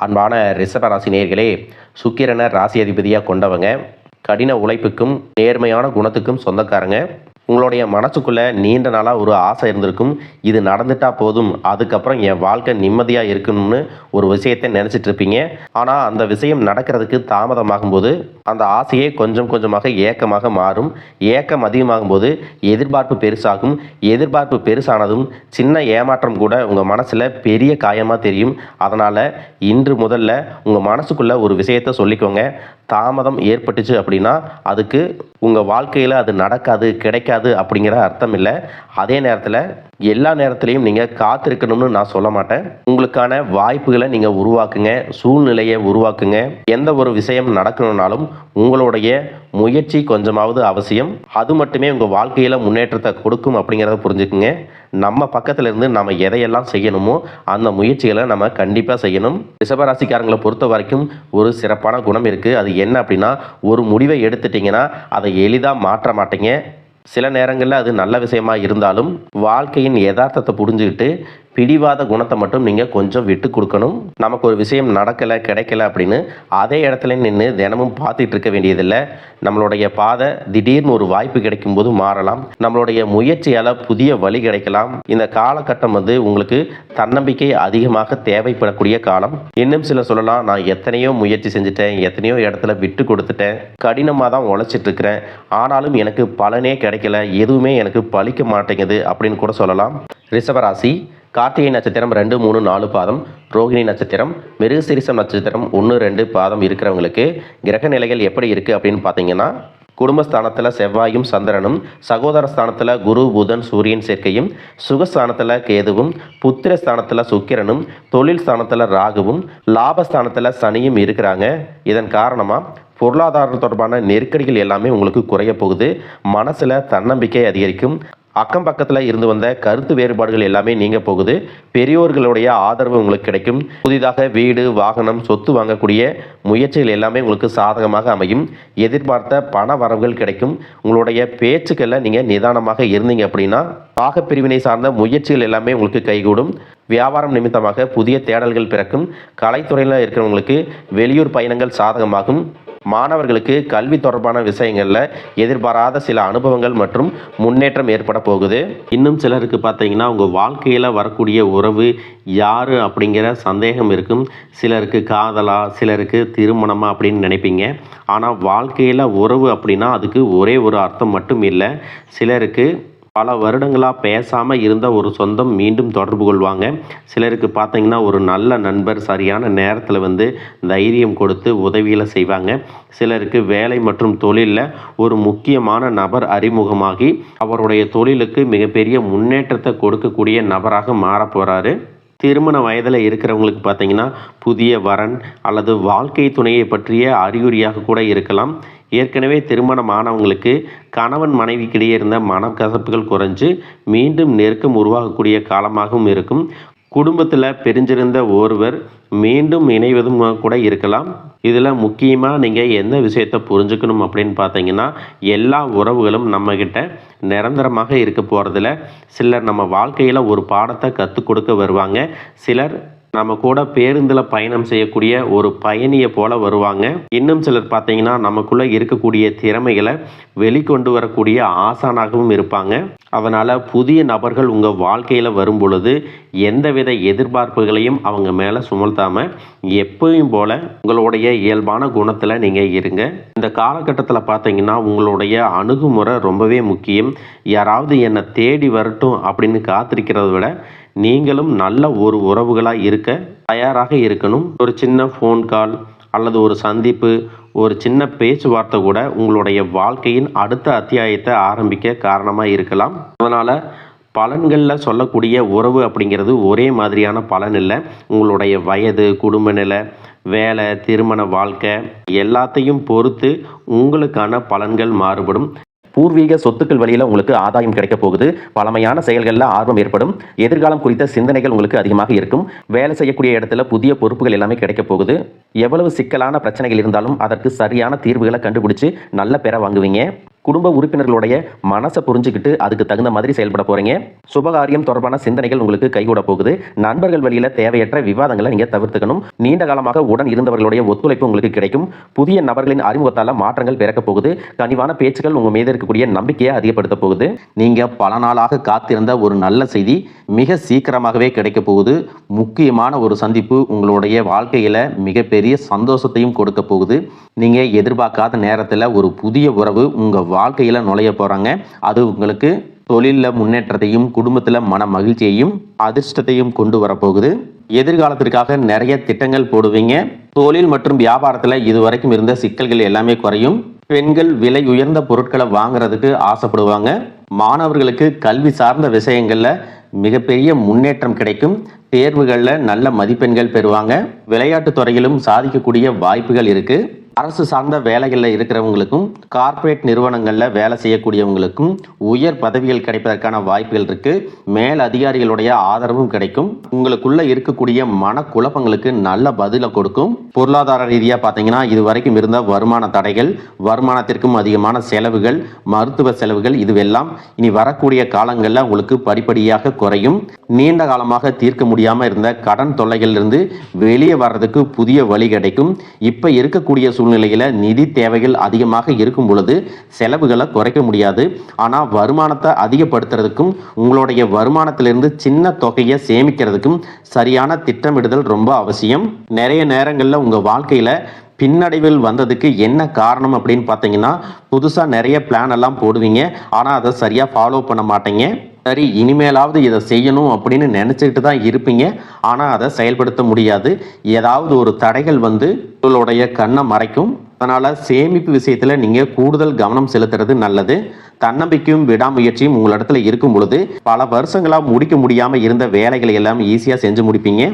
அன்பான ரிஷப ராசி நேயர்களே, சுக்கிரனை ராசி அதிபதியாக கொண்டவங்க, கடின உழைப்புக்கும் நேர்மையான குணத்துக்கும் சொந்தக்காரங்க. உங்களுடைய மனசுக்குள்ளே நீண்ட நாளாக ஒரு ஆசை இருந்திருக்கும். இது நடந்துட்டா போதும், அதுக்கப்புறம் என் வாழ்க்கை நிம்மதியாக இருக்கணும்னு ஒரு விஷயத்தை நினச்சிட்டு இருப்பீங்க. ஆனால் அந்த விஷயம் நடக்கிறதுக்கு தாமதமாகும் போது அந்த ஆசையே கொஞ்சம் கொஞ்சமாக ஏக்கமாக மாறும். ஏக்கம் அதிகமாகும் போது எதிர்பார்ப்பு பெருசாகும். எதிர்பார்ப்பு பெருசானதும் சின்ன ஏமாற்றம் கூட உங்கள் மனசில் பெரிய காயமாக தெரியும். அதனால் இன்று முதல்ல உங்கள் மனசுக்குள்ளே ஒரு விஷயத்தை சொல்லிக்கோங்க. தாமதம் ஏற்பட்டுச்சு அப்படின்னா அதுக்கு உங்கள் வாழ்க்கையில் அது நடக்காது, கிடைக்காது அப்படிங்கிற அர்த்தம் இல்லை. அதே நேரத்தில் எல்லா நேரத்துலையும் நீங்கள் காத்திருக்கணும்னு நான் சொல்ல மாட்டேன். உங்களுக்கான வாய்ப்புகளை நீங்கள் உருவாக்குங்க, சூழ்நிலையை உருவாக்குங்க. எந்த ஒரு விஷயம் நடக்கணும்னாலும் உங்களுடைய முயற்சி கொஞ்சமாவது அவசியம். அது மட்டுமே உங்கள் வாழ்க்கையில் முன்னேற்றத்தை கொடுக்கும் அப்படிங்கிறத புரிஞ்சுக்குங்க. நம்ம பக்கத்தில் இருந்து நம்ம எதையெல்லாம் செய்யணுமோ அந்த முயற்சிகளை நம்ம கண்டிப்பாக செய்யணும். ரிஷபராசிக்காரங்களை பொறுத்த வரைக்கும் ஒரு சிறப்பான குணம் இருக்குது. அது என்ன அப்படின்னா, ஒரு முடிவை எடுத்துட்டிங்கன்னா அதை எளிதாக மாற்ற மாட்டீங்க. சில நேரங்களில் அது நல்ல விஷயமா இருந்தாலும் வாழ்க்கையின் யதார்த்தத்தை புரிஞ்சுக்கிட்டு பிடிவாத குணத்தை மட்டும் நீங்கள் கொஞ்சம் விட்டு கொடுக்கணும். நமக்கு ஒரு விஷயம் நடக்கலை, கிடைக்கல அப்படின்னு அதே இடத்துல நின்று தினமும் பார்த்துட்டு இருக்க வேண்டியதில்லை. நம்மளுடைய பாதை திடீர்னு ஒரு வாய்ப்பு கிடைக்கும் போது மாறலாம். நம்மளுடைய முயற்சியால் புதிய வழி கிடைக்கலாம். இந்த காலகட்டம் உங்களுக்கு தன்னம்பிக்கை அதிகமாக தேவைப்படக்கூடிய காலம். இன்னும் சில சொல்லலாம், நான் எத்தனையோ முயற்சி செஞ்சுட்டேன், எத்தனையோ இடத்துல விட்டு கொடுத்துட்டேன், கடினமாக தான் உழைச்சிட்டு இருக்கிறேன், ஆனாலும் எனக்கு பலனே கிடைக்கல, எதுவுமே எனக்கு பலிக்க மாட்டேங்குது அப்படின்னு கூட சொல்லலாம். ரிஷபராசி கார்த்திகை நட்சத்திரம் 2, 3, 4 பாதம், ரோகிணி நட்சத்திரம், மிருகசீரிஷம் நட்சத்திரம் 1, 2 பாதம் இருக்கிறவங்களுக்கு கிரக நிலைகள் எப்படி இருக்குது அப்படின்னு பார்த்தீங்கன்னா, குடும்பஸ்தானத்தில் செவ்வாயும் சந்திரனும், சகோதர ஸ்தானத்தில் குரு புதன் சூரியன் சேர்க்கையும், சுகஸ்தானத்தில் கேதுவும், புத்திரஸ்தானத்தில் சுக்கிரனும், தொழில் ஸ்தானத்தில் ராகுவும், லாபஸ்தானத்தில் சனியும் இருக்கிறாங்க. இதன் காரணமாக பொருளாதாரம் தொடர்பான நெருக்கடிகள் எல்லாமே உங்களுக்கு குறைய போகுது. மனசில் தன்னம்பிக்கை அதிகரிக்கும். அக்கம் பக்கத்தில் இருந்து வந்த கருத்து வேறுபாடுகள் எல்லாமே நீங்க போகுது. பெரியோர்களுடைய ஆதரவு உங்களுக்கு கிடைக்கும். புதிதாக வீடு, வாகனம், சொத்து வாங்கக்கூடிய முயற்சிகள் எல்லாமே உங்களுக்கு சாதகமாக அமையும். எதிர்பார்த்த பண வரவுகள் கிடைக்கும். உங்களுடைய பேச்சுக்களில் நீங்கள் நிதானமாக இருந்தீங்க அப்படின்னா பாகப்பிரிவினை சார்ந்த முயற்சிகள் எல்லாமே உங்களுக்கு கைகூடும். வியாபாரம் நிமித்தமாக புதிய தேடல்கள் பிறக்கும். கலைத்துறையில் இருக்கிறவங்களுக்கு வெளியூர் பயணங்கள் சாதகமாகும். மாணவர்களுக்கு கல்வி தொடர்பான விஷயங்களில் எதிர்பாராத சில அனுபவங்கள் மற்றும் முன்னேற்றம் ஏற்பட போகுது. இன்னும் சிலருக்கு பார்த்தீங்கன்னா உங்கள் வாழ்க்கையில் வரக்கூடிய உறவு யார் அப்படிங்கிற சந்தேகம் இருக்கும். சிலருக்கு காதலா, சிலருக்கு திருமணமா அப்படின்னு நினைப்பீங்க. ஆனால் வாழ்க்கையில் உறவு அப்படின்னா அதுக்கு ஒரே ஒரு அர்த்தம் மட்டும் இல்லை. சிலருக்கு பல வருடங்களாக பேசாமல் இருந்த ஒரு சொந்தம் மீண்டும் தொடர்பு கொள்வாங்க. சிலருக்கு பார்த்தீங்கன்னா ஒரு நல்ல நண்பர் சரியான நேரத்தில் தைரியம் கொடுத்து உதவிகளை செய்வாங்க. சிலருக்கு வேலை மற்றும் தொழிலில் ஒரு முக்கியமான நபர் அறிமுகமாகி அவருடைய தொழிலுக்கு மிகப்பெரிய முன்னேற்றத்தை கொடுக்கக்கூடிய நபராக மாறப் போகிறாரு. திருமண வயதில் இருக்கிறவங்களுக்கு பார்த்தீங்கன்னா புதிய வரன் அல்லது வாழ்க்கை துணையை பற்றிய அறிகுறியாக கூட இருக்கலாம். ஏற்கனவே திருமணமானவங்களுக்கு கணவன் மனைவிக்கிடையே இருந்த மனக்கசப்புகள் குறைஞ்சு மீண்டும் நெருக்கம் உருவாகக்கூடிய காலமாகவும் இருக்கும். குடும்பத்தில் பிரிஞ்சிருந்த ஒருவர் மீண்டும் இணைவதும் கூட இருக்கலாம். இதில் முக்கியமாக நீங்கள் எந்த விஷயத்தை புரிஞ்சுக்கணும் அப்படின்னு பார்த்தீங்கன்னா, எல்லா உறவுகளும் நம்மக்கிட்ட நிரந்தரமாக இருக்க போகிறதில்ல. சிலர் நம்ம வாழ்க்கையில் ஒரு பாடத்தை கற்றுக் கொடுக்க வருவாங்க. சிலர் நம்ம கூட பேருந்தில் பயணம் செய்யக்கூடிய ஒரு பயணியை போல வருவாங்க. இன்னும் சிலர் பார்த்தீங்கன்னா நமக்குள்ளே இருக்கக்கூடிய திறமைகளை வெளிக்கொண்டு வரக்கூடிய ஆசானாகவும் இருப்பாங்க. அதனால் புதிய நபர்கள் உங்கள் வாழ்க்கையில் வரும் பொழுது எந்தவித எதிர்பார்ப்புகளையும் அவங்க மேலே சுமத்தாமல் எப்பவும் போல் உங்களுடைய இயல்பான குணத்தில் நீங்கள் இருங்க. இந்த காலகட்டத்தில் பார்த்தீங்கன்னா உங்களுடைய அணுகுமுறை ரொம்பவே முக்கியம். யாராவது என்னை தேடி வரட்டும் அப்படின்னு காத்திருக்கிறத விட நீங்களும் நல்ல ஒரு உறவுகளாக இருக்க தயாராக இருக்கணும். ஒரு சின்ன ஃபோன் கால் அல்லது ஒரு சந்திப்பு, ஒரு சின்ன பேச்சுவார்த்தை கூட உங்களுடைய வாழ்க்கையின் அடுத்த அத்தியாயத்தை ஆரம்பிக்க காரணமாக இருக்கலாம். அதனால் பலன்களில் சொல்லக்கூடிய உறவு அப்படிங்கிறது ஒரே மாதிரியான பலன் இல்லை. உங்களுடைய வயது, குடும்ப நிலை, வேலை, திருமண வாழ்க்கை எல்லாத்தையும் பொறுத்து உங்களுக்கான பலன்கள் மாறுபடும். பூர்வீக சொத்துக்கள் வழியில் உங்களுக்கு ஆதாயம் கிடைக்க போகுது. பழமையான செயல்களில் ஆர்வம் ஏற்படும். எதிர்காலம் குறித்த சிந்தனைகள் உங்களுக்கு அதிகமாக இருக்கும். வேலை செய்யக்கூடிய இடத்துல புதிய பொறுப்புகள் எல்லாமே கிடைக்க போகுது. எவ்வளவு சிக்கலான பிரச்சனைகள் இருந்தாலும் அதற்கு சரியான தீர்வுகளை கண்டுபிடிச்சு நல்ல பேரை வாங்குவீங்க. குடும்ப உறுப்பினர்களுடைய மனசை புரிஞ்சுக்கிட்டு அதுக்கு தகுந்த மாதிரி செயல்பட போறீங்க. சுபகாரியம் தொடர்பான சிந்தனைகள் உங்களுக்கு கைகூட போகுது. நண்பர்கள் வழியில தேவையற்ற விவாதங்களை நீங்க தவிர்த்துக்கணும். நீண்ட காலமாக உடன் இருந்தவர்களுடைய ஒத்துழைப்பு உங்களுக்கு கிடைக்கும். புதிய நபர்களின் அறிமுகத்தால மாற்றங்கள் பிறக்க போகுது. கனிவான பேச்சுக்கள் உங்க மீது இருக்கக்கூடிய நம்பிக்கையை அதிகப்படுத்த போகுது. நீங்க பல நாளாக காத்திருந்த ஒரு நல்ல செய்தி மிக சீக்கிரமாகவே கிடைக்க போகுது. முக்கியமான ஒரு சந்திப்பு உங்களுடைய வாழ்க்கையில மிகப்பெரிய சந்தோஷத்தையும் கொடுக்க போகுது. நீங்க எதிர்பார்க்காத நேரத்தில் ஒரு புதிய உறவு உங்க வாழ்க்கையில நுழைய போறாங்க. அது உங்களுக்கு தொழிலில் முன்னேற்றத்தையும் குடும்பத்தில் மன மகிழ்ச்சியையும் அதிர்ஷ்டத்தையும் கொண்டு வரப்போகுது. எதிர்காலத்திற்காக நிறைய திட்டங்கள் போடுவீங்க. தொழில் மற்றும் வியாபாரத்தில் இதுவரைக்கும் இருந்த சிக்கல்கள் எல்லாமே குறையும். பெண்கள் விலை உயர்ந்த பொருட்களை வாங்குறதுக்கு ஆசைப்படுவாங்க. மாணவர்களுக்கு கல்வி சார்ந்த விஷயங்கள்ல மிகப்பெரிய முன்னேற்றம் கிடைக்கும். தேர்வுகளில் நல்ல மதிப்பெண்கள் பெறுவாங்க. விளையாட்டு துறையிலும் சாதிக்கக்கூடிய வாய்ப்புகள் இருக்கு. அரசு சார்ந்த வேலைகளில் இருக்கிறவங்களுக்கும் கார்ப்பரேட் நிறுவனங்களில் வேலை செய்யக்கூடியவங்களுக்கும் உயர் பதவிகள் கிடைப்பதற்கான வாய்ப்புகள் இருக்கு. மேல் அதிகாரிகளுடைய ஆதரவும் கிடைக்கும். உங்களுக்குள்ள இருக்கக்கூடிய மன குழப்பங்களுக்கு நல்ல பதிலை கொடுக்கும். பொருளாதார ரீதியாக பார்த்தீங்கன்னா இது வரைக்கும் இருந்த வருமான தடைகள், வருமானத்திற்கும் அதிகமான செலவுகள், மருத்துவ செலவுகள் இதுவெல்லாம் இனி வரக்கூடிய காலங்களில் உங்களுக்கு படிப்படியாக குறையும். நீண்ட காலமாக தீர்க்க முடியாமல் இருந்த கடன் தொல்லைகளிலிருந்து வெளியே வர்றதுக்கு புதிய வழி கிடைக்கும். இப்போ இருக்கக்கூடிய சூழ்நிலையில நிதி தேவைகள் அதிகமாக இருக்கும் பொழுது செலவுகளை குறைக்க முடியாது. ஆனால் வருமானத்தை அதிகப்படுத்துறதுக்கும் உங்களுடைய வருமானத்திலிருந்து சின்ன தொகையை சேமிக்கிறதுக்கும் சரியான திட்டமிடுதல் ரொம்ப அவசியம். நிறைய நேரங்களில் உங்கள் வாழ்க்கையில் பின்னடைவில் வந்ததுக்கு என்ன காரணம் அப்படின்னு பார்த்தீங்கன்னா, புதுசாக நிறைய பிளான் எல்லாம் போடுவீங்க. ஆனால் அதை சரியாக ஃபாலோ பண்ண மாட்டீங்க. சரி இனிமேலாவது இதை செய்யணும் அப்படின்னு நினச்சிக்கிட்டு தான் இருப்பீங்க. ஆனால் அதை செயல்படுத்த முடியாது. ஏதாவது ஒரு தடைகள் வந்து உங்களுடைய கண்ணை மறைக்கும். அதனால் சேமிப்பு விஷயத்தில் நீங்கள் கூடுதல் கவனம் செலுத்துறது நல்லது. தன்னம்பிக்கையும் விடாமுயற்சியும் உங்களிடத்துல இருக்கும் பொழுது பல வருஷங்களாக முடிக்க முடியாமல் இருந்த வேலைகளை எல்லாம் ஈஸியாக செஞ்சு முடிப்பீங்க.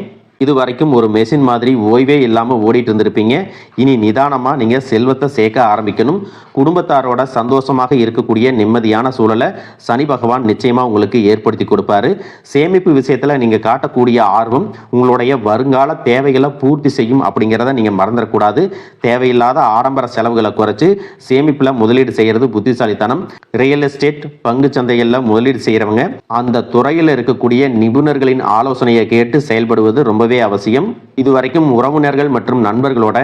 இது வரைக்கும் ஒரு மெஷின் மாதிரி ஓய்வே இல்லாமல் ஓடிட்டு இருந்திருப்பீங்க. இனி நிதானமாக நீங்கள் செல்வத்தை சேர்க்க ஆரம்பிக்கணும். குடும்பத்தாரோட சந்தோஷமாக இருக்கக்கூடிய நிம்மதியான சூழலை சனி பகவான் நிச்சயமாக உங்களுக்கு ஏற்படுத்தி கொடுப்பாரு. சேமிப்பு விஷயத்தில் நீங்கள் காட்டக்கூடிய ஆர்வம் உங்களுடைய வருங்கால தேவைகளை பூர்த்தி செய்யும் அப்படிங்கிறத நீங்கள் மறந்துடக்கூடாது. தேவையில்லாத ஆடம்பர செலவுகளை குறைச்சி சேமிப்பில் முதலீடு செய்கிறது புத்திசாலித்தனம். ரியல் எஸ்டேட், பங்கு சந்தைகளில் முதலீடு செய்கிறவங்க அந்த துறையில் இருக்கக்கூடிய நிபுணர்களின் ஆலோசனையை கேட்டு செயல்படுவது ரொம்பவே அவசியம். இதுவரைக்கும் உறவினர்கள் மற்றும் நண்பர்களோட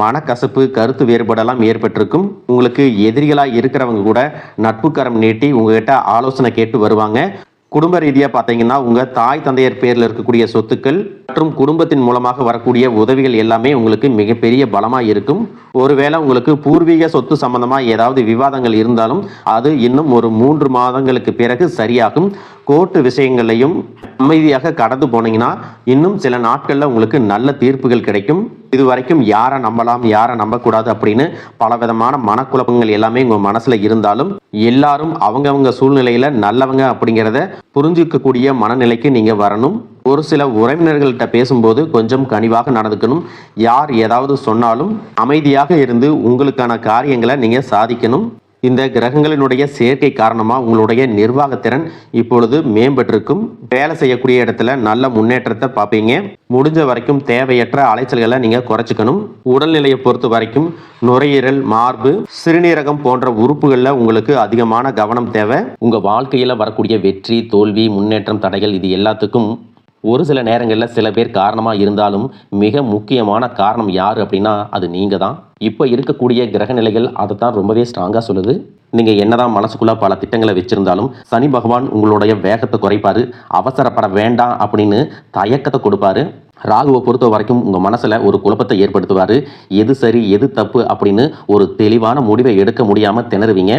மனக்கசப்பு, கருத்து வேறுபாடெல்லாம் ஏற்பட்டிருக்கும். உங்களுக்கு எதிரிகளாக இருக்கிறவங்க கூட நட்பு கரம் நீட்டி உங்ககிட்ட ஆலோசனை கேட்டு வருவாங்க. குடும்ப ரீதியாக பார்த்தீங்கன்னா உங்கள் தாய் தந்தையர் பேரில் இருக்கக்கூடிய சொத்துக்கள் மற்றும் குடும்பத்தின் மூலமாக வரக்கூடிய உதவிகள் எல்லாமே உங்களுக்கு மிகப்பெரிய பலமாக இருக்கும். ஒருவேளை உங்களுக்கு பூர்வீக சொத்து சம்பந்தமாக ஏதாவது விவாதங்கள் இருந்தாலும் அது இன்னும் ஒரு 3 மாதங்களுக்கு பிறகு சரியாகும். கோர்ட்டு விஷயங்களையும் அமைதியாக கடந்து போனீங்கன்னா இன்னும் சில நாட்களில் உங்களுக்கு நல்ல தீர்ப்புகள் கிடைக்கும். இதுவரைக்கும் யாரை நம்பலாம் யாரை நம்பக்கூடாது அப்படின்னு பலவிதமான மனக்குழப்பங்கள் எல்லாமே உங்கள் மனசில் இருந்தாலும் எல்லாரும் அவங்கவங்க சூழ்நிலையில் நல்லவங்க அப்படிங்கிறத புரிஞ்சிக்கக்கூடிய மனநிலைக்கு நீங்கள் வரணும். ஒரு சில உறவினர்கள்ட்ட பேசும்போது கொஞ்சம் கனிவாக நடந்துக்கணும். யார் ஏதாவது சொன்னாலும் அமைதியாக இருந்து உங்களுக்கான காரியங்களை நீங்கள் சாதிக்கணும். இந்த கிரகங்களினுடைய சேர்க்கை காரணமாக உங்களுடைய நிர்வாகத்திறன் இப்பொழுது மேம்பட்டிருக்கும். வேலை செய்யக்கூடிய இடத்துல நல்ல முன்னேற்றத்தை பார்ப்பீங்க. முடிஞ்ச வரைக்கும் தேவையற்ற அலைச்சல்களை நீங்கள் குறைச்சிக்கணும். உடல்நிலையை பொறுத்த வரைக்கும் நுரையீரல், மார்பு, சிறுநீரகம் போன்ற உறுப்புகளில் உங்களுக்கு அதிகமான கவனம் தேவை. உங்கள் வாழ்க்கையில் வரக்கூடிய வெற்றி, தோல்வி, முன்னேற்றம், தடைகள் இது எல்லாத்துக்கும் ஒரு சில நேரங்களில் சில பேர் காரணமாக இருந்தாலும் மிக முக்கியமான காரணம் யார் அப்படின்னா அது நீங்கள் தான். இப்போ இருக்கக்கூடிய கிரக நிலைகள் அதை தான் ரொம்பவே ஸ்ட்ராங்காக சொல்லுது. நீங்கள் என்னதான் மனசுக்குள்ளே பல திட்டங்களை வச்சுருந்தாலும் சனி பகவான் உங்களுடைய வேகத்தை குறைப்பார். அவசரப்பட வேண்டாம் அப்படின்னு தயக்கத்தை கொடுப்பாரு. ராகுவை பொறுத்த வரைக்கும் உங்கள் மனசில் ஒரு குழப்பத்தை ஏற்படுத்துவார். எது சரி எது தப்பு அப்படின்னு ஒரு தெளிவான முடிவை எடுக்க முடியாமல் திணறுவீங்க.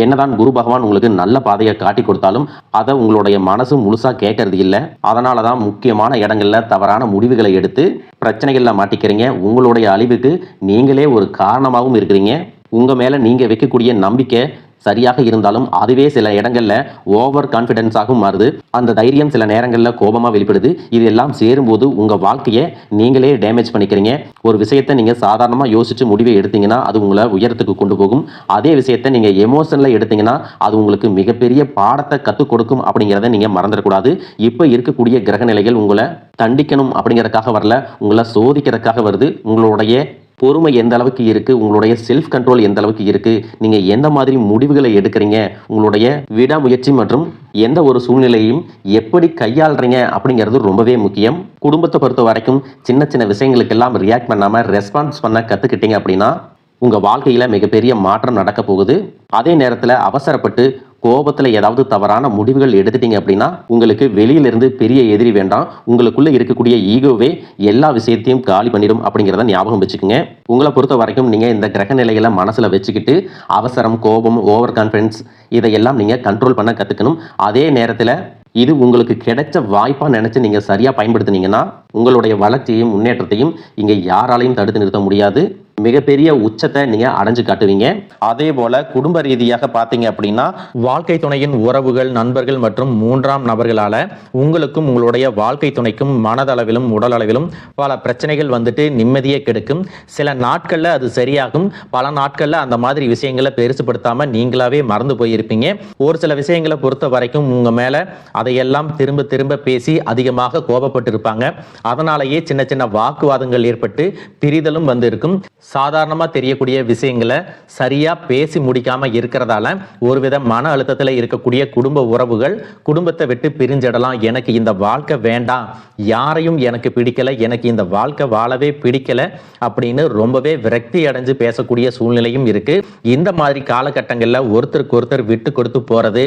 என்னதான் குரு பகவான் உங்களுக்கு நல்ல பாதையை காட்டி கொடுத்தாலும் அதை உங்களுடைய மனசு முழுசாக கேட்கறது இல்லை. அதனால தான் முக்கியமான இடங்களில் தவறான முடிவுகளை எடுத்து பிரச்சனைகளில் மாட்டிக்கிறீங்க. உங்களுடைய அழிவுக்கு நீங்களே ஒரு காரணமாகவும் இருக்கிறீங்க. உங்கள் மேலே நீங்கள் வைக்கக்கூடிய நம்பிக்கை சரியாக இருந்தாலும் அதுவே சில இடங்களில் ஓவர் கான்ஃபிடென்ஸாகவும் மாறுது. அந்த தைரியம் சில நேரங்களில் கோபமாக வெளிப்படுது. இது எல்லாம் சேரும்போது உங்கள் வாழ்க்கையை நீங்களே டேமேஜ் பண்ணிக்கிறீங்க. ஒரு விஷயத்தை நீங்கள் சாதாரணமாக யோசித்து முடிவை எடுத்தீங்கன்னா அது உங்களை உயரத்துக்கு கொண்டு போகும். அதே விஷயத்தை நீங்கள் எமோஷனில் எடுத்தீங்கன்னா அது உங்களுக்கு மிகப்பெரிய பாடத்தை கற்றுக் கொடுக்கும் அப்படிங்கிறத நீங்கள் மறந்துடக்கூடாது. இப்போ இருக்கக்கூடிய கிரக நிலைகள் உங்களை தண்டிக்கணும் அப்படிங்கிறதுக்காக வரல, உங்களை சோதிக்கிறதுக்காக வருது. உங்களுடைய பொறுமை எந்த அளவுக்கு இருக்கு, உங்களுடைய செல்ஃப் கண்ட்ரோல் எந்த அளவுக்கு இருக்கு, நீங்க எந்த மாதிரி முடிவுகளை எடுக்கிறீங்க, உங்களுடைய விடாமுயற்சி மற்றும் எந்த ஒரு சூழ்நிலையும் எப்படி கையாளுறீங்க அப்படிங்கிறது ரொம்பவே முக்கியம். குடும்பத்தை பொறுத்த வரைக்கும் சின்ன சின்ன விஷயங்களுக்கெல்லாம் ரியாக்ட் பண்ணாம ரெஸ்பான்ஸ் பண்ண கத்துக்கிட்டீங்க அப்படின்னா உங்க வாழ்க்கையில மிகப்பெரிய மாற்றம் நடக்க போகுது. அதே நேரத்தில் அவசரப்பட்டு கோபத்தில் ஏதாவது தவறான முடிவுகள் எடுத்துட்டீங்க அப்படின்னா உங்களுக்கு வெளியிலிருந்து பெரிய எதிரி வேண்டாம், உங்களுக்குள்ள இருக்கக்கூடிய ஈகோவே எல்லா விஷயத்தையும் காலி பண்ணிடும் அப்படிங்கிறத ஞாபகம் வச்சுக்கோங்க. உங்களை பொறுத்த வரைக்கும் நீங்கள் இந்த கிரக நிலைகளை மனசில் வச்சுக்கிட்டு அவசரம், கோபம், ஓவர் கான்ஃபிடன்ஸ் இதையெல்லாம் நீங்கள் கண்ட்ரோல் பண்ண கற்றுக்கணும். அதே நேரத்தில் இது உங்களுக்கு கிடைச்ச வாய்ப்பாக நினச்சி நீங்கள் சரியாக பயன்படுத்தினீங்கன்னா உங்களுடைய வளர்ச்சியையும் முன்னேற்றத்தையும் இங்கே யாராலையும் தடுத்து நிறுத்த முடியாது. மிகப்பெரிய உச்சத்தை நீங்க அடைஞ்சு காட்டுவீங்க. அதே போல குடும்ப ரீதியாக பார்த்தீங்க அப்படின்னா வாழ்க்கை துணையின் உறவுகள், நண்பர்கள் மற்றும் மூன்றாம் நபர்களால உங்களுக்கும் உங்களுடைய வாழ்க்கை துணைக்கும் மனதளவிலும் உடல் அளவிலும் பல பிரச்சனைகள் வந்துட்டு நிம்மதியை கெடுக்கும். சில நாட்கள்ல அது சரியாகும், பல நாட்கள்ல அந்த மாதிரி விஷயங்களை பெருசுப்படுத்தாம நீங்களாவே மறந்து போயிருப்பீங்க. ஒரு சில விஷயங்களை பொறுத்த வரைக்கும் உங்க மேல அதையெல்லாம் திரும்ப திரும்ப பேசி அதிகமாக கோபப்பட்டு இருப்பாங்க. அதனாலேயே சின்ன சின்ன வாக்குவாதங்கள் ஏற்பட்டு பிரிதலும் வந்து இருக்கும். சாதாரணமா தெரியக்கூடிய விஷயங்களை சரியா பேசி முடிக்காம இருக்கிறதால ஒருவித மன அழுத்தத்தில் இருக்கக்கூடிய குடும்ப உறவுகள் குடும்பத்தை விட்டு பிரிஞ்சிடலாம். எனக்கு இந்த வாழ்க்கை வேண்டாம், யாரையும் எனக்கு பிடிக்கல, எனக்கு இந்த வாழ்க்கை வாழவே பிடிக்கல அப்படின்னு ரொம்பவே விரக்தி அடைஞ்சு பேசக்கூடிய சூழ்நிலையும் இருக்கு. இந்த மாதிரி காலகட்டங்களில் ஒருத்தருக்கு ஒருத்தர் விட்டு கொடுத்து போறது,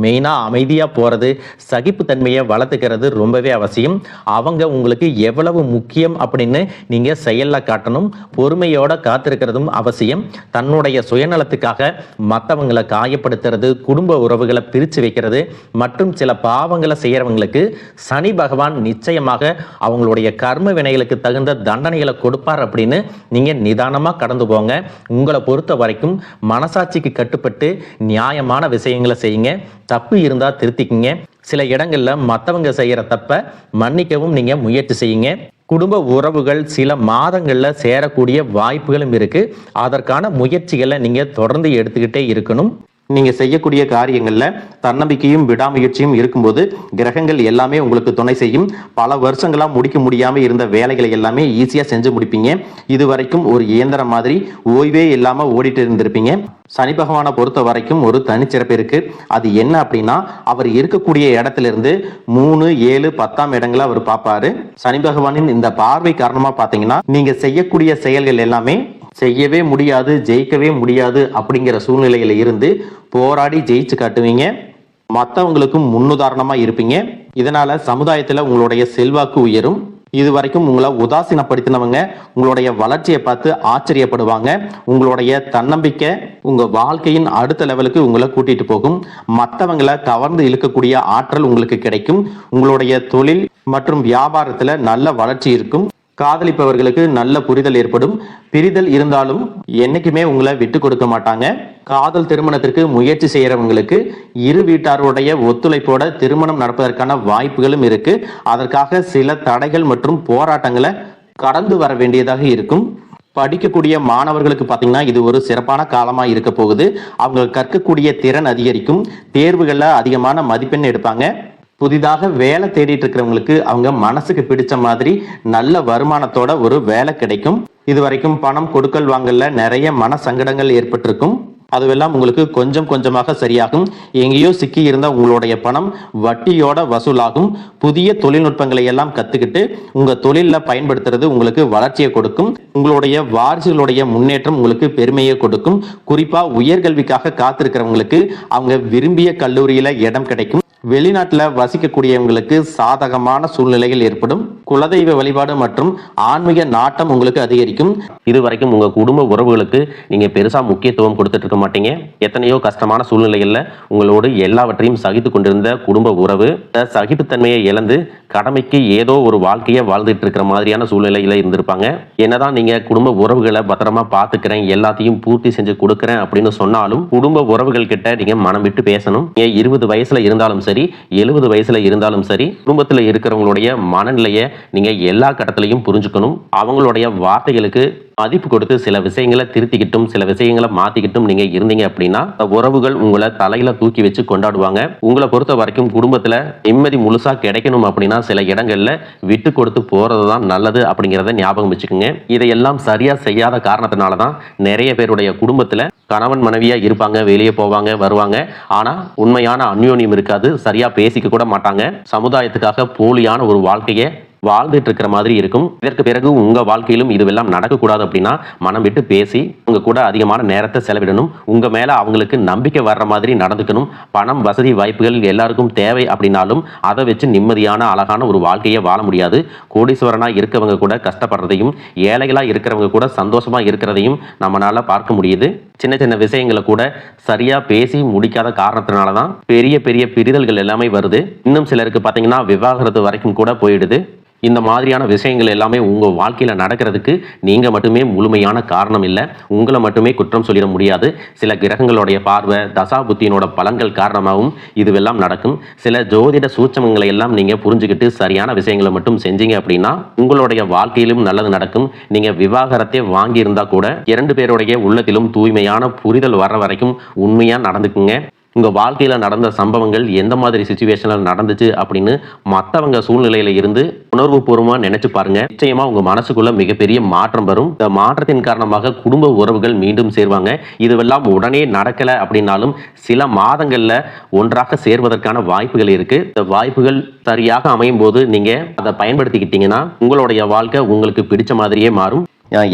மெயினா அமைதியா போறது, சகிப்புத்தன்மையை வளர்த்துக்கிறது ரொம்பவே அவசியம். அவங்க உங்களுக்கு எவ்வளவு முக்கியம் அப்படின்னு நீங்க செயல்ல காட்டணும். பொறுமையோட காத்திருக்கிறதும் அவசியம். தன்னுடைய சுயநலத்துக்காக மற்றவங்களை காயப்படுத்துறது, குடும்ப உறவுகளை பிரித்து வைக்கிறது மற்றும் சில பாவங்களை செய்யறவங்களுக்கு சனி பகவான் நிச்சயமாக அவங்களுடைய கர்ம வினைகளுக்கு தகுந்த தண்டனைகளை கொடுப்பார் அப்படின்னு நீங்க நிதானமா கடந்து போங்க. உங்களை பொறுத்த வரைக்கும் மனசாட்சிக்கு கட்டுப்பட்டு நியாயமான விஷயங்களை செய்யுங்க. தப்பு இருந்தா திருத்திக்குங்க. சில இடங்கள்ல மற்றவங்க செய்யற தப்ப மன்னிக்கவும் நீங்க முயற்சி செய்யுங்க. குடும்ப உறவுகள் சில மாதங்கள்ல சேரக்கூடிய வாய்ப்புகளும் இருக்கு. அதற்கான முயற்சிகளை நீங்க தொடர்ந்து எடுத்துக்கிட்டே இருக்கணும். நீங்க செய்யக்கூடிய காரியங்கள்ல தன்னம்பிக்கையும் விடாமுயற்சியும் இருக்கும்போது கிரகங்கள் எல்லாமே உங்களுக்கு துணை செய்யும். பல வருஷங்களா முடிக்க முடியாம இருந்த வேலைகளை எல்லாமே ஈஸியா செஞ்சு முடிப்பீங்க. இது வரைக்கும் ஒரு இயந்திரம் மாதிரி ஓய்வே இல்லாம ஓடிட்டு இருந்திருப்பீங்க. சனி பகவானை பொறுத்த வரைக்கும் ஒரு தனிச்சிறப்பு இருக்கு. அது என்ன அப்படின்னா அவர் இருக்கக்கூடிய இடத்துல இருந்து 3, 7, 10ஆம் இடங்களை அவர் பார்ப்பாரு. சனி பகவானின் இந்த பார்வை காரணமா பாத்தீங்கன்னா நீங்க செய்யக்கூடிய செயல்கள் எல்லாமே செய்யவே முடியாது, ஜெயிக்கவே முடியாது அப்படிங்கிற சூழ்நிலையில இருந்து போராடி ஜெயிச்சு காட்டுவீங்க. மற்றவங்களுக்கும் முன்னுதாரணமா இருப்பீங்க. இதனால சமுதாயத்துல உங்களுடைய செல்வாக்கு உயரும். இது வரைக்கும் உங்களை உதாசீனப்படுத்தினவங்க உங்களுடைய வளர்ச்சியை பார்த்து ஆச்சரியப்படுவாங்க. உங்களுடைய தன்னம்பிக்கை உங்க வாழ்க்கையின் அடுத்த லெவலுக்கு உங்களை கூட்டிட்டு போகும். மற்றவங்களை கவர்ந்து இழுக்கக்கூடிய ஆற்றல் உங்களுக்கு கிடைக்கும். உங்களுடைய தொழில் மற்றும் வியாபாரத்துல நல்ல வளர்ச்சி இருக்கும். காதலிப்பவர்களுக்கு நல்ல புரிதல் ஏற்படும். பிரிதல் இருந்தாலும் என்னைக்குமே உங்களை விட்டு கொடுக்க மாட்டாங்க. காதல் திருமணத்திற்கு முயற்சி செய்யறவங்களுக்கு இரு வீட்டாருடைய ஒத்துழைப்போட திருமணம் நடப்பதற்கான வாய்ப்புகளும் இருக்கு. அதற்காக சில தடைகள் மற்றும் போராட்டங்களை கடந்து வர வேண்டியதாக இருக்கும். படிக்கக்கூடிய மாணவர்களுக்கு பார்த்தீங்கன்னா இது ஒரு சிறப்பான காலமாக இருக்க போகுது. அவங்க கற்கக்கூடிய திறன் அதிகரிக்கும். தேர்வுகளில் அதிகமான மதிப்பெண் எடுப்பாங்க. புதிதாக வேலை தேடிட்டு இருக்கிறவங்களுக்கு அவங்க மனசுக்கு பிடிச்ச மாதிரி நல்ல வருமானத்தோட ஒரு வேலை கிடைக்கும். இது வரைக்கும் பணம் கொடுக்கல் வாங்கல நிறைய மன சங்கடங்கள் ஏற்பட்டிருக்கும். அதுவெல்லாம் உங்களுக்கு கொஞ்சம் கொஞ்சமாக சரியாகும். எங்கேயோ சிக்கி இருந்த உங்களுடைய பணம் வட்டியோட வசூலாகும். புதிய தொழில்நுட்பங்களை எல்லாம் கத்துக்கிட்டு உங்க தொழில பயன்படுத்துறது உங்களுக்கு வளர்ச்சியை கொடுக்கும். உங்களுடைய வாரிசுகளுடைய முன்னேற்றம் உங்களுக்கு பெருமையை கொடுக்கும். குறிப்பா உயர்கல்விக்காக காத்திருக்கிறவங்களுக்கு அவங்க விரும்பிய கல்லூரியில இடம் கிடைக்கும். வெளிநாட்டில் வசிக்கக்கூடியவங்களுக்கு சாதகமான சூழ்நிலைகள் ஏற்படும். குலதெய்வ வழிபாடு மற்றும் ஆன்மீக நாட்டம் உங்களுக்கு அதிகரிக்கும். இது வரைக்கும் உங்க குடும்ப உறவுகளுக்கு நீங்க பெருசா முக்கியத்துவம் கொடுத்துட்டு இருக்க மாட்டீங்க. எத்தனையோ கஷ்டமான சூழ்நிலைகள்ல உங்களோடு எல்லாவற்றையும் சகித்து கொண்டிருந்த குடும்ப உறவு சகிப்புத்தன்மையை இழந்து கடமைக்கு ஏதோ ஒரு வாழ்க்கையை வாழ்ந்துட்டு இருக்கிற மாதிரியான சூழ்நிலையில இருந்திருப்பாங்க. என்னதான் நீங்க குடும்ப உறவுகளை பத்திரமா பாத்துக்கிறேன், எல்லாத்தையும் பூர்த்தி செஞ்சு கொடுக்குறேன் அப்படின்னு சொன்னாலும் குடும்ப உறவுகள் கிட்ட நீங்க மனம் விட்டு பேசணும். 20 வயசுல இருந்தாலும் சரி, 70 வயசுல இருந்தாலும் சரி, குடும்பத்துல இருக்கிறவங்களுடைய மனநிலையை நீங்க எல்லா கட்டத்திலையும் புரிஞ்சுக்கணும். அவங்களுடைய வார்த்தைகளுக்கு மதிப்பு கொடுத்து சில விஷயங்களை திருத்திக்கிட்டும் சில விஷயங்களை மாத்திக்கிட்டும் நீங்க நீங்க இருந்தீங்க அப்படின்னா உறவுகள் உங்களை தலையில தூக்கி வச்சு கொண்டாடுவாங்க. உங்களை பொறுத்த வரைக்கும் குடும்பத்துல நிம்மதி முழுசா கிடைக்கணும் அப்படின்னா சில இடங்கள்ல விட்டு கொடுத்து போறதுதான் நல்லது அப்படிங்கிறத ஞாபகம் வச்சுக்கோங்க. இதையெல்லாம் சரியா செய்யாத காரணத்தினால தான் நிறைய பேருடைய குடும்பத்துல கணவன் மனைவியா இருப்பாங்க, வெளியே போவாங்க வருவாங்க, ஆனா உண்மையான அந்யோன்யம் இருக்காது, சரியா பேசிக்க கூட மாட்டாங்க, சமுதாயத்துக்காக போலியான ஒரு வாழ்க்கையை வாழ்ந்துட்டு இருக்கிற மாதிரி இருக்கும். இதற்கு பிறகு உங்க வாழ்க்கையிலும் இதுவெல்லாம் நடக்கக்கூடாது அப்படின்னா மனம் விட்டு பேசி உங்க கூட அதிகமான நேரத்தை செலவிடணும். உங்க மேல அவங்களுக்கு நம்பிக்கை வர்ற மாதிரி நடந்துக்கணும். பணம் வசதி வாய்ப்புகள் எல்லாருக்கும் தேவை அப்படின்னாலும் அதை வச்சு நிம்மதியான அழகான ஒரு வாழ்க்கையை வாழ முடியாது. கோடீஸ்வரனா இருக்கவங்க கூட கஷ்டப்படுறதையும் ஏழைகளா இருக்கிறவங்க கூட சந்தோஷமா இருக்கிறதையும் நம்மளால பார்க்க முடியுது. சின்ன சின்ன விஷயங்களை கூட சரியா பேசி முடிக்காத காரணத்தினால தான் பெரிய பெரிய பிரிதல்கள் எல்லாமே வருது. இன்னும் சிலருக்கு பார்த்தீங்கன்னா விவாகரத்து வரைக்கும் கூட போயிடுது. இந்த மாதிரியான விஷயங்கள் எல்லாமே உங்கள் வாழ்க்கையில் நடக்கிறதுக்கு நீங்கள் மட்டுமே முழுமையான காரணம் இல்லை. உங்களை மட்டுமே குற்றம் சொல்லிட முடியாது. சில கிரகங்களுடைய பார்வை தசா புத்தியினோட பலன்கள் காரணமாகவும் இதுவெல்லாம் நடக்கும். சில ஜோதிட சூட்சமங்களை எல்லாம் நீங்கள் புரிஞ்சுக்கிட்டு சரியான விஷயங்களை மட்டும் செஞ்சீங்க அப்படின்னா உங்களுடைய வாழ்க்கையிலும் நல்லது நடக்கும். நீங்கள் விவாகரத்தை வாங்கியிருந்தா கூட 2 பேருடைய உள்ளத்திலும் தூய்மையான புரிதல் வர்ற வரைக்கும் உண்மையாக நடந்துக்குங்க. உங்கள் வாழ்க்கையில் நடந்த சம்பவங்கள் எந்த மாதிரி சுச்சுவேஷனில் நடந்துச்சு அப்படின்னு மற்றவங்க சூழ்நிலையில இருந்து உணர்வு பூர்வமாக நினைச்சு பாருங்க. நிச்சயமா உங்க மனசுக்குள்ள மிகப்பெரிய மாற்றம் வரும். இந்த மாற்றத்தின் காரணமாக குடும்ப உறவுகள் மீண்டும் சேர்வாங்க. இதுவெல்லாம் உடனே நடக்கல அப்படின்னாலும் சில மாதங்கள்ல ஒன்றாக சேர்வதற்கான வாய்ப்புகள் இருக்கு. இந்த வாய்ப்புகள் சரியாக அமையும் போது நீங்க அதை பயன்படுத்திக்கிட்டீங்கன்னா உங்களுடைய வாழ்க்கை உங்களுக்கு பிடிச்ச மாதிரியே மாறும்.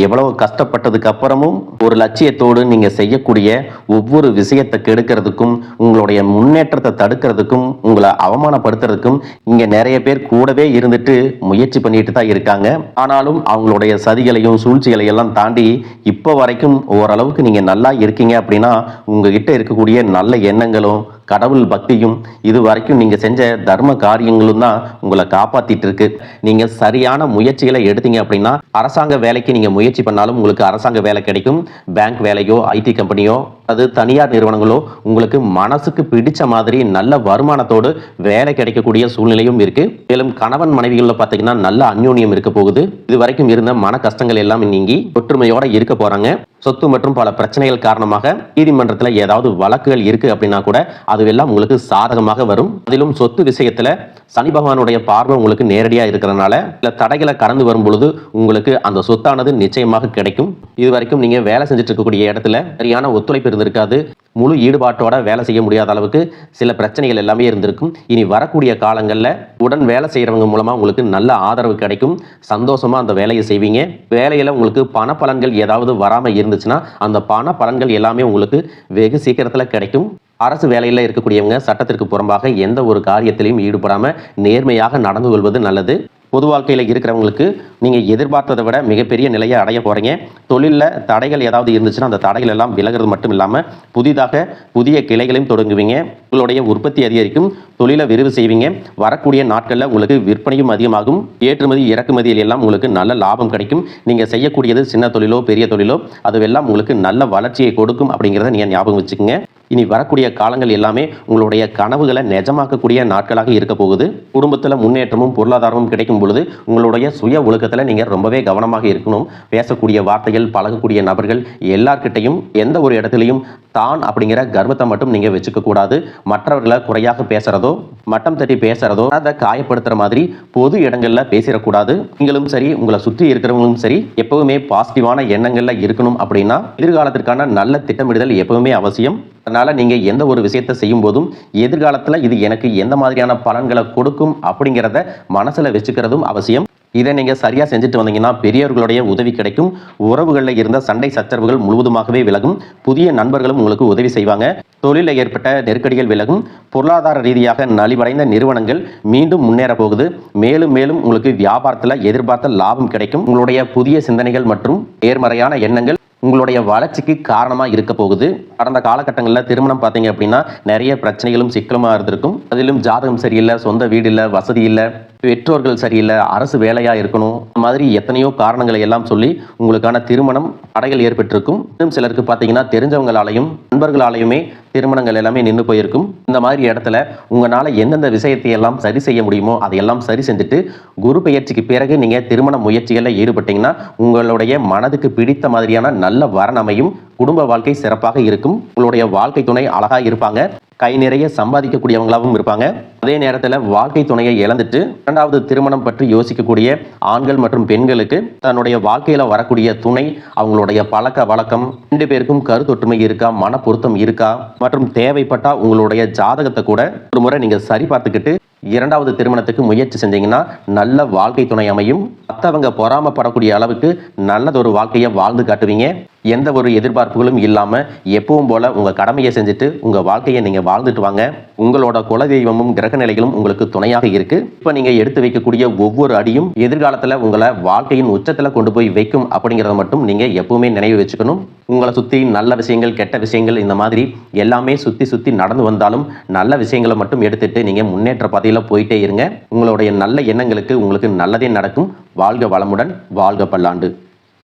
எவ்வளவு கஷ்டப்பட்டதுக்கு அப்புறமும் ஒரு லட்சியத்தோடு நீங்க செய்யக்கூடிய ஒவ்வொரு விஷயத்தை கெடுக்கிறதுக்கும் உங்களுடைய முன்னேற்றத்தை தடுக்கிறதுக்கும் உங்களை அவமானப்படுத்துறதுக்கும் இங்க நிறைய பேர் கூடவே இருந்துட்டு முயற்சி பண்ணிட்டு தான் இருக்காங்க. ஆனாலும் அவங்களுடைய சதிகளையும் சூழ்ச்சிகளையும் எல்லாம் தாண்டி இப்போ வரைக்கும் ஓரளவுக்கு நீங்க நல்லா இருக்கீங்க அப்படின்னா உங்ககிட்ட இருக்கக்கூடிய நல்ல எண்ணங்களும் கடவுள் பக்தியும் இது வரைக்கும் நீங்க செஞ்ச தர்ம காரியங்களும் தான் உங்களை காப்பாத்திட்டு இருக்கு. நீங்க சரியான முயற்சிகளை எடுத்தீங்க அப்படின்னா அரசாங்க வேலைக்கு நீங்க முயற்சி பண்ணாலும் உங்களுக்கு அரசாங்க வேலை கிடைக்கும். பேங்க் வேலையோ ஐடி கம்பெனியோ அது தனியார் நிறுவனங்களோ உங்களுக்கு மனசுக்கு பிடிச்ச மாதிரி நல்ல வருமானத்தோடு வேலை கிடைக்கக்கூடிய சூழ்நிலையும் இருக்கு. மேலும் கணவன் மனைவிகளில் பார்த்தீங்கன்னா நல்ல அந்யோன்யம் இருக்க போகுது. இது வரைக்கும் இருந்த மன கஷ்டங்கள் எல்லாம் நீங்கி ஒற்றுமையோட இருக்க போறாங்க. சொத்து மற்றும் பல பிரச்சனைகள் காரணமாக நீதிமன்றத்தில் ஏதாவது வழக்குகள் இருக்கு அப்படின்னா கூட அதுவெல்லாம் உங்களுக்கு சாதகமாக வரும். அதிலும் சொத்து விஷயத்துல சனி பகவானுடைய பார்வை உங்களுக்கு நேரடியாக இருக்கிறதுனால சில தடைகளை கடந்து வரும் பொழுது உங்களுக்கு அந்த சொத்தானது நிச்சயமாக கிடைக்கும். இது வரைக்கும் நீங்க வேலை செஞ்சுட்டு இருக்கக்கூடிய இடத்துல சரியான ஒத்துழைப்பு இருந்திருக்காது. முழு ஈடுபாட்டோட வேலை செய்ய முடியாத அளவுக்கு சில பிரச்சனைகள் எல்லாமே இருந்திருக்கும். இனி வரக்கூடிய காலங்களில் உடன் வேலை செய்கிறவங்க மூலமாக உங்களுக்கு நல்ல ஆதரவு கிடைக்கும். சந்தோஷமாக அந்த வேலையை செய்வீங்க. வேலையில் உங்களுக்கு பண பலன்கள் ஏதாவது வராமல் இருந்துச்சுன்னா அந்த பண பலன்கள் எல்லாமே உங்களுக்கு வெகு சீக்கிரத்தில் கிடைக்கும். அரசு வேலையில் இருக்கக்கூடியவங்க சட்டத்திற்கு புறம்பாக எந்த ஒரு காரியத்திலையும் ஈடுபடாமல் நேர்மையாக நடந்து கொள்வது நல்லது. பொது வாழ்க்கையில் இருக்கிறவங்களுக்கு நீங்கள் எதிர்பார்த்ததை விட மிகப்பெரிய நிலையை அடைய போகிறீங்க. தொழிலில் தடைகள் ஏதாவது இருந்துச்சுன்னா அந்த தடைகள் எல்லாம் விலகிறது மட்டும் இல்லாமல் புதிதாக புதிய கிளைகளையும் தொடங்குவீங்க. உங்களுடைய உற்பத்தி அதிகரிக்கும். தொழிலை விரிவு செய்வீங்க. வரக்கூடிய நாட்களில் உங்களுக்கு விற்பனையும் அதிகமாகும். ஏற்றுமதி இறக்குமதியில் எல்லாம் உங்களுக்கு நல்ல லாபம் கிடைக்கும். நீங்கள் செய்யக்கூடியது சின்ன தொழிலோ பெரிய தொழிலோ அதுவெல்லாம் உங்களுக்கு நல்ல வளர்ச்சியை கொடுக்கும் அப்படிங்கிறத நீங்கள் ஞாபகம் வச்சுக்கோங்க. இனி வரக்கூடிய காலங்கள் எல்லாமே உங்களுடைய கனவுகளை நிஜமாக்கக்கூடிய நாட்களாக இருக்க போகுது. குடும்பத்தில் முன்னேற்றமும் பொருளாதாரமும் கிடைக்கும் பொழுது உங்களுடைய சுய ஒழுக்கத்தில் நீங்கள் ரொம்பவே கவனமாக இருக்கணும். பேசக்கூடிய வார்த்தைகள் பழகக்கூடிய நபர்கள் எல்லார்கிட்டையும் எந்த ஒரு இடத்துலையும் தான் அப்படிங்கிற கர்வத்தை மட்டும் நீங்கள் வச்சுக்க கூடாது. மற்றவர்களை குறையாக பேசுறதோ மட்டம் தட்டி பேசுறதோ அதை காயப்படுத்துற மாதிரி பொது இடங்களில் பேசிடக்கூடாது. நீங்களும் சரி உங்களை சுற்றி இருக்கிறவங்களும் சரி எப்பவுமே பாசிட்டிவான எண்ணங்கள்ல இருக்கணும். அப்படின்னா எதிர்காலத்திற்கான நல்ல திட்டமிடுதல் எப்பவுமே அவசியம். அதனால நீங்க எந்த ஒரு விஷயத்தை செய்யும் போதும் எதிர்காலத்துல இது எனக்கு எந்த மாதிரியான பலன்களை கொடுக்கும் அப்படிங்கிறத மனசுல வச்சுக்கிறதும் அவசியம். இதை நீங்க சரியா செஞ்சுட்டு வந்தீங்கன்னா பெரியவர்களுடைய உதவி கிடைக்கும். உறவுகளில் இருந்த சண்டை சச்சரவுகள் முழுவதுமாகவே விலகும். புதிய நண்பர்களும் உங்களுக்கு உதவி செய்வாங்க. தொழிலில் ஏற்பட்ட நெருக்கடிகள் விலகும். பொருளாதார ரீதியாக நலிவடைந்த நிறுவனங்கள் மீண்டும் முன்னேற போகுது. மேலும் மேலும் உங்களுக்கு வியாபாரத்தில் எதிர்பார்த்த லாபம் கிடைக்கும். உங்களுடைய புதிய சிந்தனைகள் மற்றும் நேர்மறையான எண்ணங்கள் உங்களுடைய வளர்ச்சிக்கு காரணமாக இருக்க போகுது. கடந்த காலகட்டங்களில் திருமணம் பார்த்தீங்க அப்படின்னா நிறைய பிரச்சனைகளும் சிக்கலுமாக இருந்திருக்கும். அதிலும் ஜாதகம் சரியில்லை, சொந்த வீடு இல்லை, வசதி இல்லை, பெற்றோர்கள் சரியில்லை, அரசு வேலையாக இருக்கணும், இந்த மாதிரி எத்தனையோ காரணங்களை எல்லாம் சொல்லி உங்களுக்கான திருமணம் தடைகள் ஏற்பட்டிருக்கும். இன்னும் சிலருக்கு பார்த்தீங்கன்னா தெரிஞ்சவங்களாலையும் நண்பர்களாலையுமே திருமணங்கள் எல்லாமே நின்று போயிருக்கும். இந்த மாதிரி இடத்துல உங்களால் எந்தெந்த விஷயத்தை எல்லாம் சரி செய்ய முடியுமோ அதையெல்லாம் சரி செஞ்சுட்டு குரு பெயர்ச்சிக்கு பிறகு நீங்கள் திருமண முயற்சிகளில் ஈடுபட்டீங்கன்னா உங்களுடைய மனதுக்கு பிடித்த மாதிரியான நல்ல வரன் அமையும். குடும்ப வாழ்க்கை சிறப்பாக இருக்கும். உங்களுடைய வாழ்க்கை துணை அழகா இருப்பாங்க. கை நிறைய சம்பாதிக்கக்கூடியவங்களாகவும் இருப்பாங்க. அதே நேரத்தில் வாழ்க்கை துணையை இழந்துட்டு இரண்டாவது திருமணம் பற்றி யோசிக்கக்கூடிய ஆண்கள் மற்றும் பெண்களுக்கு தன்னுடைய வாழ்க்கையில் வரக்கூடிய துணை, அவங்களுடைய பழக்க வழக்கம், 2 பேருக்கும் கருத்தொற்றுமை இருக்கா, மன பொருத்தம் இருக்கா மற்றும் தேவைப்பட்டா உங்களுடைய ஜாதகத்தை கூட ஒரு முறை நீங்கள் சரி பார்த்துக்கிட்டு இரண்டாவது திருமணத்துக்கு முயற்சி செஞ்சீங்கன்னா நல்ல வாழ்க்கை துணை அமையும். மற்றவங்க பொறாமப்படக்கூடிய அளவுக்கு நல்லதொரு வாழ்க்கையை வாழ்ந்து காட்டுவீங்க. எந்த ஒரு எதிர்பார்ப்புகளும் இல்லாமல் எப்பவும் போல உங்கள் கடமையை செஞ்சுட்டு உங்கள் வாழ்க்கையை நீங்கள் வாழ்ந்துட்டு வாங்க. உங்களோட குலதெய்வமும் கிரக நிலைகளும் உங்களுக்கு துணையாக இருக்கு. இப்போ நீங்கள் எடுத்து வைக்கக்கூடிய ஒவ்வொரு அடியும் எதிர்காலத்தில் உங்களை வாழ்க்கையின் உச்சத்தில் கொண்டு போய் வைக்கும் அப்படிங்கிறத மட்டும் நீங்கள் எப்பவுமே நினைவு வச்சுக்கணும். உங்களை சுற்றி நல்ல விஷயங்கள், கெட்ட விஷயங்கள், இந்த மாதிரி எல்லாமே சுற்றி சுற்றி நடந்து வந்தாலும் நல்ல விஷயங்களை மட்டும் எடுத்துட்டு நீங்கள் முன்னேற்ற பாதையில் போயிட்டே இருங்க. உங்களுடைய நல்ல எண்ணங்களுக்கு உங்களுக்கு நல்லதே நடக்கும். வாழ்க வளமுடன், வாழ்க பல்லாண்டு.